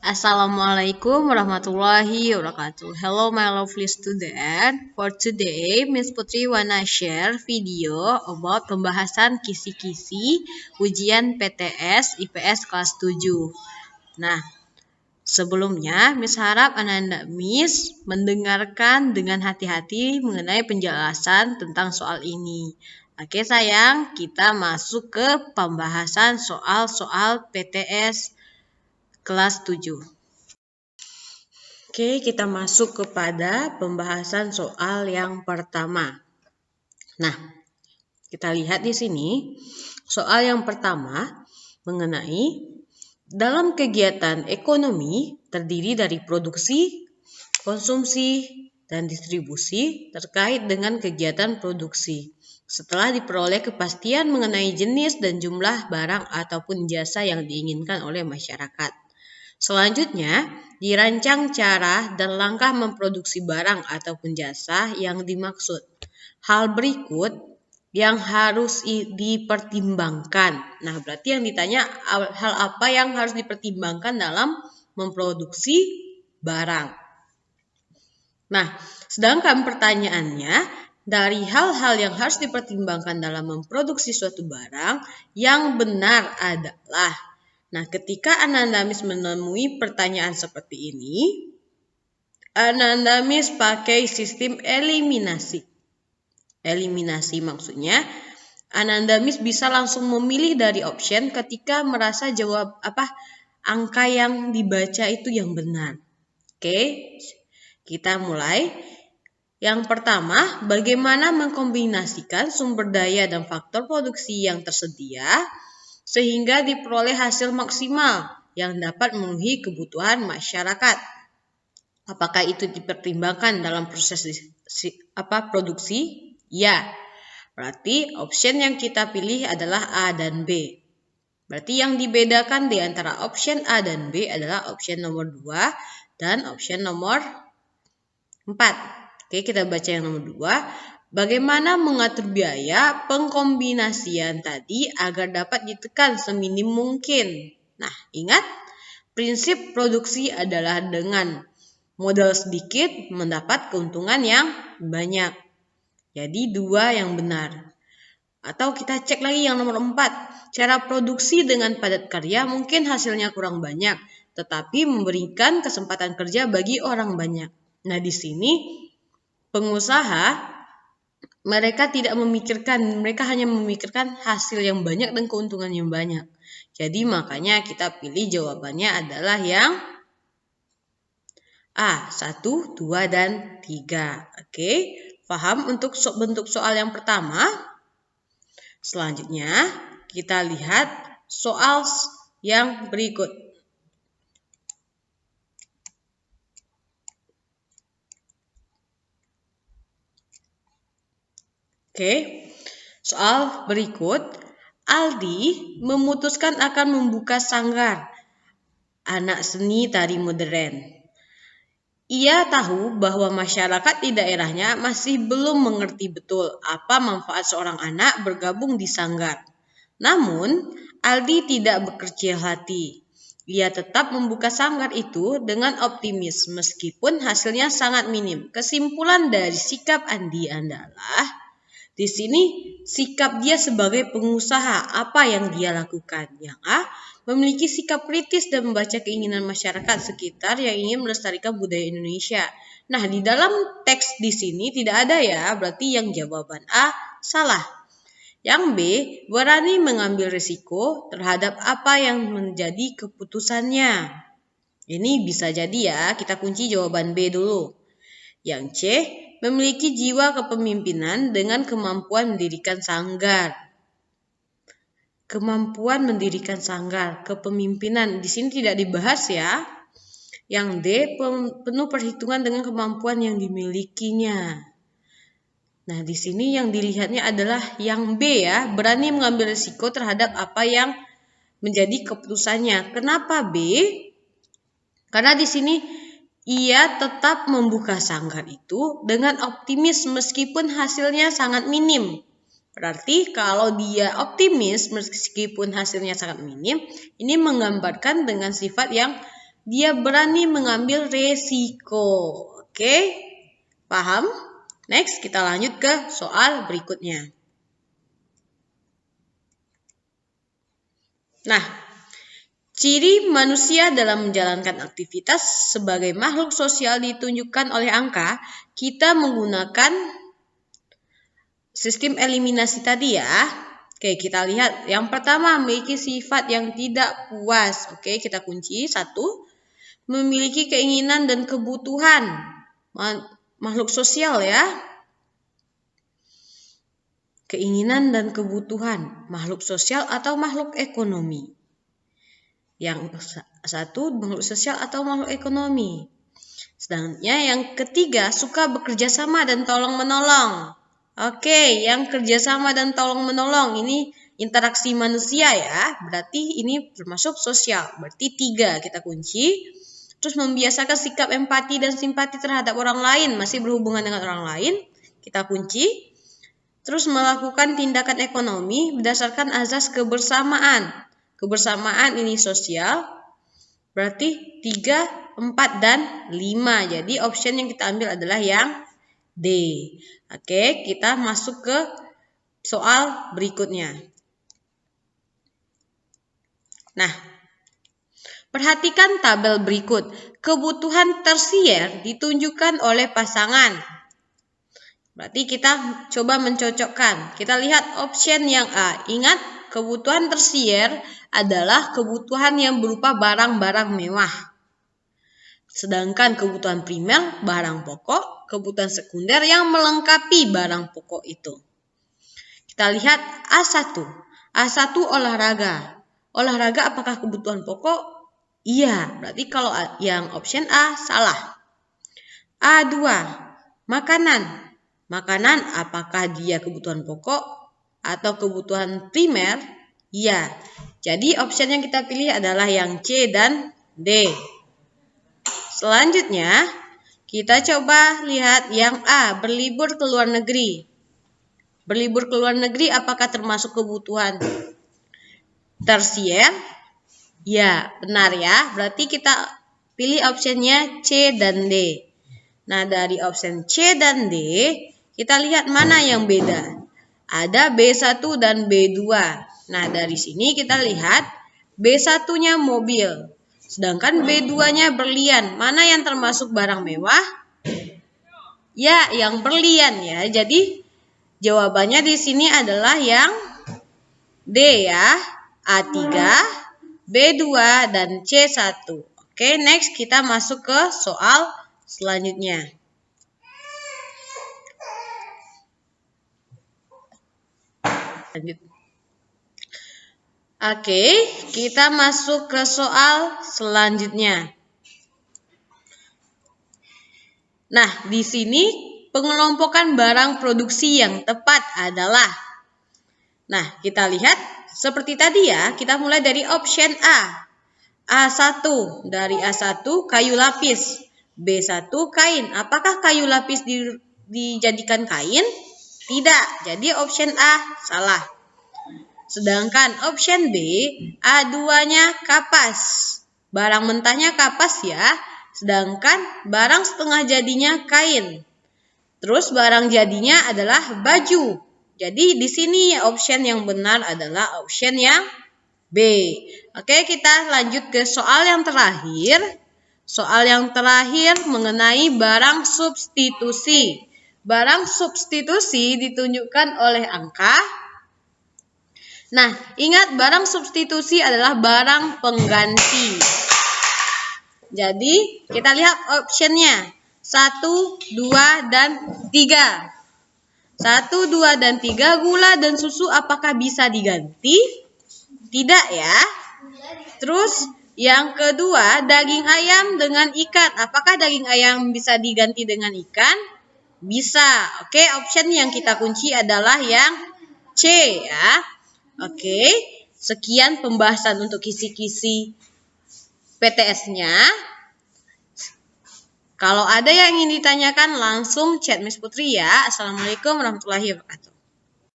Assalamualaikum warahmatullahi wabarakatuh. Hello my lovely student. For today, Miss Putri wanna share video about pembahasan kisi-kisi ujian PTS IPS kelas 7. Nah, sebelumnya Miss harap anak-anak Miss mendengarkan dengan hati-hati mengenai penjelasan tentang soal ini. Oke sayang, kita masuk ke pembahasan soal-soal PTS kelas 7. Oke, kita masuk kepada pembahasan soal yang pertama. Nah, kita lihat di sini. Soal yang pertama mengenai dalam kegiatan ekonomi terdiri dari produksi, konsumsi, dan distribusi terkait dengan kegiatan produksi. Setelah diperoleh kepastian mengenai jenis dan jumlah barang ataupun jasa yang diinginkan oleh masyarakat. Selanjutnya, dirancang cara dan langkah memproduksi barang ataupun jasa yang dimaksud. Hal berikut yang harus dipertimbangkan. Nah, berarti yang ditanya hal apa yang harus dipertimbangkan dalam memproduksi barang. Nah, sedangkan pertanyaannya, dari hal-hal yang harus dipertimbangkan dalam memproduksi suatu barang, yang benar adalah, nah, ketika Ananda Miss menemui pertanyaan seperti ini, Ananda Miss pakai sistem eliminasi. Eliminasi maksudnya, Ananda Miss bisa langsung memilih dari option ketika merasa jawab angka yang dibaca itu yang benar. Oke, kita mulai. Yang pertama, bagaimana mengkombinasikan sumber daya dan faktor produksi yang tersedia sehingga diperoleh hasil maksimal yang dapat memenuhi kebutuhan masyarakat. Apakah itu dipertimbangkan dalam proses produksi? Ya. Berarti option yang kita pilih adalah A dan B. Berarti yang dibedakan di antara option A dan B adalah option nomor 2 dan option nomor 4. Oke, kita baca yang nomor 2. Bagaimana mengatur biaya pengkombinasian tadi agar dapat ditekan seminim mungkin? Nah, ingat, prinsip produksi adalah dengan modal sedikit mendapat keuntungan yang banyak. Jadi 2 yang benar. Atau kita cek lagi yang nomor 4. Cara produksi dengan padat karya mungkin hasilnya kurang banyak, tetapi memberikan kesempatan kerja bagi orang banyak. Nah, di sini pengusaha mereka hanya memikirkan hasil yang banyak dan keuntungan yang banyak. Jadi makanya kita pilih jawabannya adalah yang A, 1, 2, dan 3. Oke, paham untuk bentuk soal yang pertama? Selanjutnya, kita lihat soal yang berikut. Oke, soal berikut. Aldi memutuskan akan membuka sanggar anak seni tari modern. Ia tahu bahwa masyarakat di daerahnya masih belum mengerti betul apa manfaat seorang anak bergabung di sanggar. Namun, Aldi tidak berkecil hati. Ia tetap membuka sanggar itu dengan optimis meskipun hasilnya sangat minim. Kesimpulan dari sikap Andi adalah, di sini sikap dia sebagai pengusaha, apa yang dia lakukan? Yang A, memiliki sikap kritis dan membaca keinginan masyarakat sekitar yang ingin melestarikan budaya Indonesia. Nah, di dalam teks di sini tidak ada ya, berarti yang jawaban A salah. Yang B, berani mengambil risiko terhadap apa yang menjadi keputusannya. Ini bisa jadi ya, kita kunci jawaban B dulu. Yang C, memiliki jiwa kepemimpinan dengan kemampuan mendirikan sanggar. Kemampuan mendirikan sanggar, kepemimpinan di sini tidak dibahas ya. Yang D, penuh perhitungan dengan kemampuan yang dimilikinya. Nah, di sini yang dilihatnya adalah yang B ya, berani mengambil risiko terhadap apa yang menjadi keputusannya. Kenapa B? Karena di sini ia tetap membuka sanggar itu dengan optimis meskipun hasilnya sangat minim. Berarti kalau dia optimis meskipun hasilnya sangat minim, ini menggambarkan dengan sifat yang dia berani mengambil resiko. Oke, paham? Next, kita lanjut ke soal berikutnya. Nah, ciri manusia dalam menjalankan aktivitas sebagai makhluk sosial ditunjukkan oleh angka. Kita menggunakan sistem eliminasi tadi ya. Oke, kita lihat. Yang pertama, memiliki sifat yang tidak puas. Oke, kita kunci. 1. Memiliki keinginan dan kebutuhan. Makhluk sosial ya. Keinginan dan kebutuhan. Makhluk sosial atau makhluk ekonomi. Yang satu, makhluk sosial atau makhluk ekonomi. Sedangkan yang ketiga, suka bekerja sama dan tolong menolong. Oke, yang kerjasama dan tolong menolong ini interaksi manusia ya. Berarti ini termasuk sosial. Berarti 3 kita kunci. Terus membiasakan sikap empati dan simpati terhadap orang lain, masih berhubungan dengan orang lain, kita kunci. Terus melakukan tindakan ekonomi berdasarkan azas kebersamaan. Kebersamaan ini sosial. Berarti 3, 4, dan 5. Jadi option yang kita ambil adalah yang D. Oke, kita masuk ke soal berikutnya. Nah, perhatikan tabel berikut. Kebutuhan tersier ditunjukkan oleh pasangan. Berarti kita coba mencocokkan. Kita lihat option yang A. Ingat, kebutuhan tersier adalah kebutuhan yang berupa barang-barang mewah. Sedangkan kebutuhan primer, barang pokok, kebutuhan sekunder yang melengkapi barang pokok itu. Kita lihat A1. A1 olahraga. Olahraga apakah kebutuhan pokok? Iya, berarti kalau yang option A salah. A2. Makanan. Makanan apakah dia kebutuhan pokok atau kebutuhan primer? Iya. Jadi option yang kita pilih adalah yang C dan D. Selanjutnya, kita coba lihat yang A, berlibur ke luar negeri. Berlibur ke luar negeri apakah termasuk kebutuhan tersier? Ya, benar ya. Berarti kita pilih optionnya C dan D. Nah, dari option C dan D, kita lihat mana yang beda. Ada B1 dan B2. Nah, dari sini kita lihat B1-nya mobil. Sedangkan B2-nya berlian. Mana yang termasuk barang mewah? Ya, yang berlian ya. Jadi, jawabannya di sini adalah yang D ya. A3, B2, dan C1. Oke, next kita masuk ke soal selanjutnya. Oke, kita masuk ke soal selanjutnya. Nah, di sini pengelompokan barang produksi yang tepat adalah. Nah, kita lihat seperti tadi ya, kita mulai dari option A. A1, dari A1 kayu lapis. B1 kain. Apakah kayu lapis dijadikan kain? Tidak. Jadi option A salah. Sedangkan option B, A2-nya kapas. Barang mentahnya kapas ya. Sedangkan barang setengah jadinya kain. Terus barang jadinya adalah baju. Jadi di sini option yang benar adalah option yang B. Oke, kita lanjut ke soal yang terakhir. Soal yang terakhir mengenai barang substitusi. Barang substitusi ditunjukkan oleh angka. Nah, ingat barang substitusi adalah barang pengganti. Jadi, kita lihat optionnya. 1, 2, dan 3. 1, 2, dan 3, gula dan susu apakah bisa diganti? Tidak ya. Terus yang kedua, daging ayam dengan ikan. Apakah daging ayam bisa diganti dengan ikan? Bisa. Oke, option yang kita kunci adalah yang C ya. Oke, sekian pembahasan untuk kisi-kisi PTS-nya. Kalau ada yang ingin ditanyakan langsung chat Miss Putri ya. Assalamualaikum warahmatullahi wabarakatuh.